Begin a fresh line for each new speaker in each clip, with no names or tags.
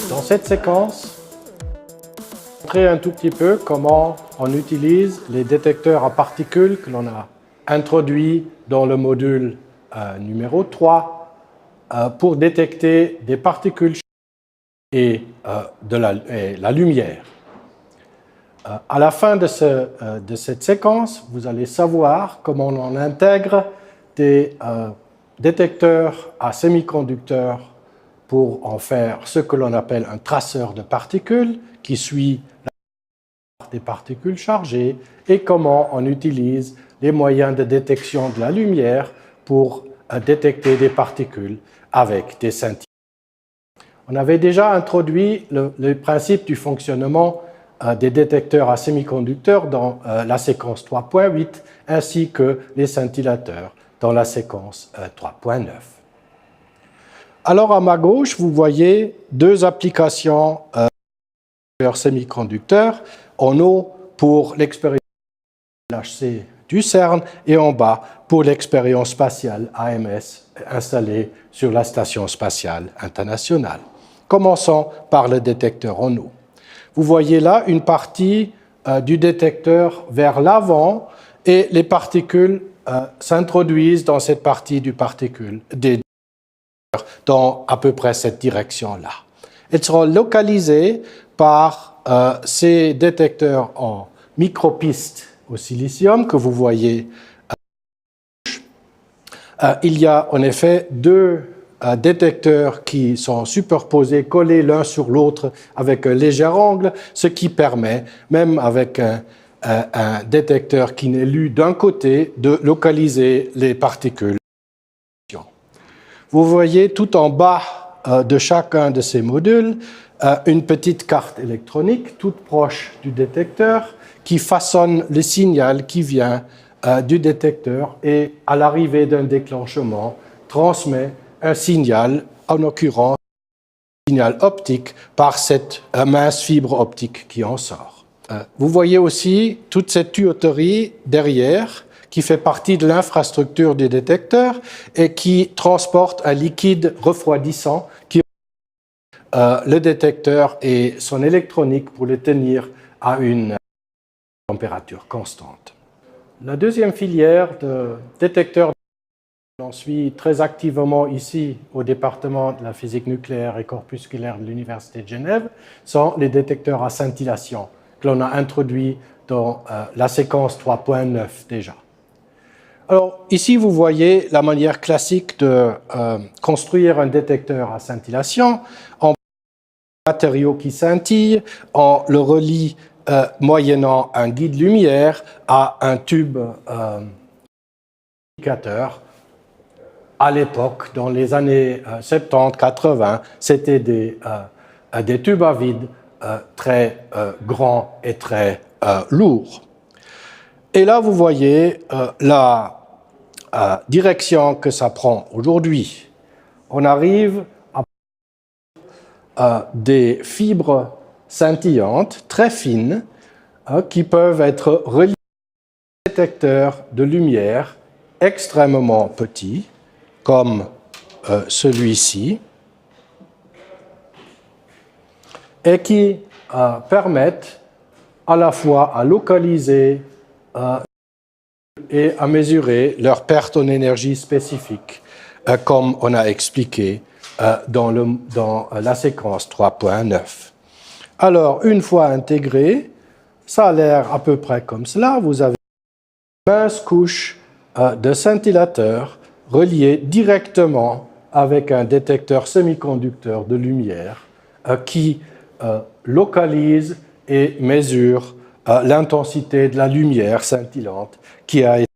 Dans cette séquence, je vais montrer un tout petit peu comment on utilise les détecteurs à particules que l'on a introduits dans le module numéro 3 pour détecter des particules et la lumière. À la fin de cette séquence, vous allez savoir comment on intègre des détecteurs à semi-conducteurs pour en faire ce que l'on appelle un traceur de particules qui suit la des particules chargées et comment on utilise les moyens de détection de la lumière pour détecter des particules avec des scintilles. On avait déjà introduit le principe du fonctionnement des détecteurs à semi-conducteurs dans la séquence 3.8 ainsi que les scintillateurs dans la séquence 3.9. Alors à ma gauche, vous voyez deux applications semi-conducteurs, en haut pour l'expérience LHC du CERN et en bas pour l'expérience spatiale AMS installée sur la Station spatiale internationale. Commençons par le détecteur en haut. Vous voyez là une partie du détecteur vers l'avant et les particules s'introduisent dans cette partie du particule dans à peu près cette direction-là. Elles seront localisées par ces détecteurs en micropistes au silicium que vous voyez à gauche. Il y a en effet deux détecteurs qui sont superposés, collés l'un sur l'autre avec un léger angle, ce qui permet, même avec un détecteur qui n'est lu d'un côté, de localiser les particules. Vous voyez tout en bas de chacun de ces modules une petite carte électronique toute proche du détecteur qui façonne le signal qui vient du détecteur et à l'arrivée d'un déclenchement transmet un signal, en l'occurrence un signal optique par cette mince fibre optique qui en sort. Vous voyez aussi toute cette tuyauterie derrière qui fait partie de l'infrastructure du détecteur et qui transporte un liquide refroidissant qui le détecteur et son électronique pour le tenir à une température constante. La deuxième filière de détecteurs, j'en suis très activement ici au département de la physique nucléaire et corpusculaire de l'Université de Genève, sont les détecteurs à scintillation que l'on a introduits dans la séquence 3.9 déjà. Alors, ici, vous voyez la manière classique de construire un détecteur à scintillation en matériau qui scintille, on le relie moyennant un guide lumière à un tube indicateur. À l'époque, dans les années 70-80, c'était des tubes à vide très grands et très lourds. Et là, vous voyez la direction que ça prend aujourd'hui. On arrive à des fibres scintillantes très fines qui peuvent être reliées à des détecteurs de lumière extrêmement petits, comme celui-ci, et qui permettent à la fois à localiser et à mesurer leur perte en énergie spécifique, comme on a expliqué dans la séquence 3.9. Alors, une fois intégré, ça a l'air à peu près comme cela. Vous avez une mince couche de scintillateurs reliés directement avec un détecteur semi-conducteur de lumière qui localise et mesure l'intensité de la lumière scintillante qui a été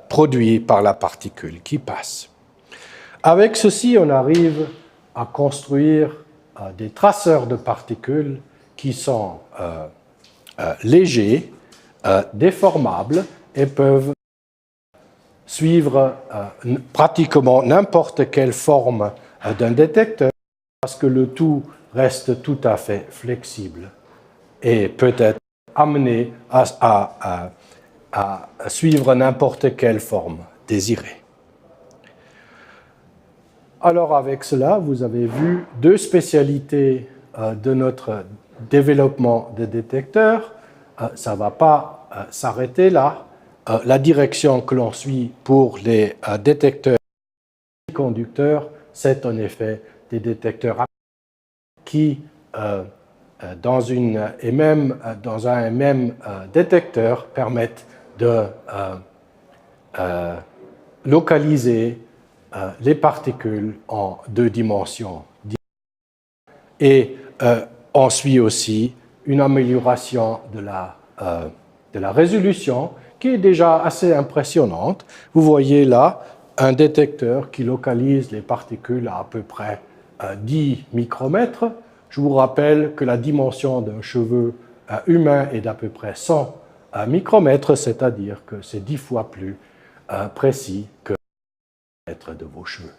produite par la particule qui passe. Avec ceci, on arrive à construire des traceurs de particules qui sont légers, déformables et peuvent suivre pratiquement n'importe quelle forme d'un détecteur parce que le tout reste tout à fait flexible et peut être amener à suivre n'importe quelle forme désirée. Alors avec cela, vous avez vu deux spécialités de notre développement de détecteurs. Ça ne va pas s'arrêter là. La direction que l'on suit pour les détecteurs conducteurs, c'est en effet des détecteurs qui, dans un même détecteur, permettent de localiser les particules en deux dimensions. Et on suit aussi une amélioration de la résolution qui est déjà assez impressionnante. Vous voyez là un détecteur qui localise les particules à peu près 10 micromètres. Je vous rappelle que la dimension d'un cheveu humain est d'à peu près 100 micromètres, c'est-à-dire que c'est 10 fois plus précis que de vos cheveux.